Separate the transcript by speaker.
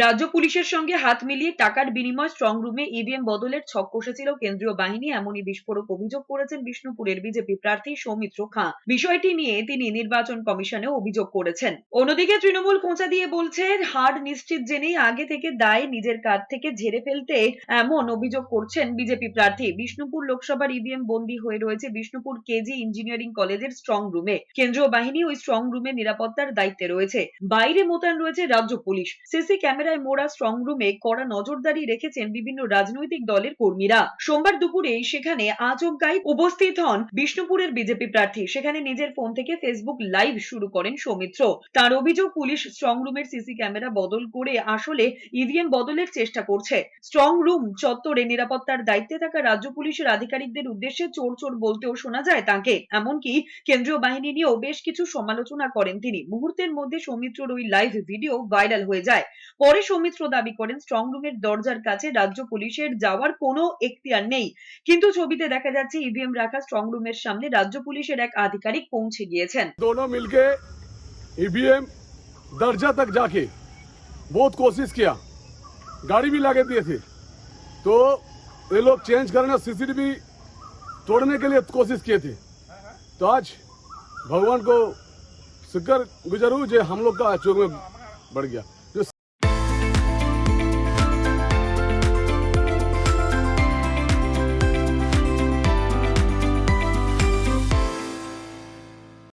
Speaker 1: রাজ্য পুলিশের সঙ্গে হাত মিলিয়ে টাকার বিনিময়ে স্ট্রং রুমে ইভিএম বদলের ছক কষেছিল কেন্দ্রীয় বাহিনী, এমনই বিস্ফোরক অভিযোগ করেছেন বিষ্ণুপুরের বিজেপি প্রার্থী সৌমিত্র খাঁ। বিষয়টি নিয়ে তিনি নির্বাচন কমিশনে অভিযোগ করেছেন। অন্যদিকে তৃণমূল খোঁচা দিয়ে বলছে, হার নিশ্চিত জেনেই আগে থেকে দায় নিজের কাঁধ থেকে ঝেড়ে ফেলতে এমন অভিযোগ করছেন বিজেপি প্রার্থী। বিষ্ণুপুর লোকসভার ইভিএম বন্দী হয়ে রয়েছে বিষ্ণুপুর কেজি ইঞ্জিনিয়ারিং কলেজের স্ট্রং রুমে। কেন্দ্রীয় বাহিনী ওই স্ট্রং রুমে নিরাপত্তার দায়িত্বে রয়েছে। বাইরে মোতায়েন রয়েছে রাজ্য পুলিশ। সিসি ক্যামেরায় মোড়া স্ট্রং রুমে কড়া নজরদারি রেখেছেন বিভিন্ন রাজনৈতিক দলের কর্মীরা। সোমবার দুপুরে সেখানে আচমকাই উপস্থিত হন বিষ্ণুপুরের বিজেপি প্রার্থী। সেখানে নিজের ফোন থেকে ফেসবুক লাইভ শুরু করেন সৌমিত্র। তার অভিযোগ, পুলিশ স্ট্রং রুমের সিসি ক্যামেরা বদল করে আসলে ইভিএম বদলের চেষ্টা করছে। স্ট্রং রুম চত্বরে নিরাপত্তার দায়িত্বে থাকা রাজ্য পুলিশের আধিকারিকদের উদ্দেশ্যে চোর চোর বলতেও শোনা যায় তাকে। এমনকি কেন্দ্রীয় বাহিনী নিয়েও বেশ কিছু সমালোচনা করেন তিনি। মুহূর্তের মধ্যে সৌমিত্রর ওই লাইভ ভিডিও ভাইরাল হয়ে যায়। পরে সৌমিত্র দাবি করেন, স্ট্রং রুমের দরজার কাছে রাজ্য পুলিশের যাওয়ার কোনো এখতিয়ার নেই, কিন্তু ছবিতে দেখা যাচ্ছে ইভিএম রাখা স্ট্রং রুমের সামনে রাজ্য পুলিশের এক আধিকারিক পৌঁছে গিয়েছেন।
Speaker 2: दोनों मिलके ईवीएम दर्जा तक जाके बहुत कोशिश किया, गाड़ी भी लाके दिए थे, तो ये लोग चेंज करने सीसीटीवी तोड़ने के लिए कोशिश किए थे। तो आज भगवान को शुक्र गुजर हूँ जो हम लोग का चौक में बढ़ गया।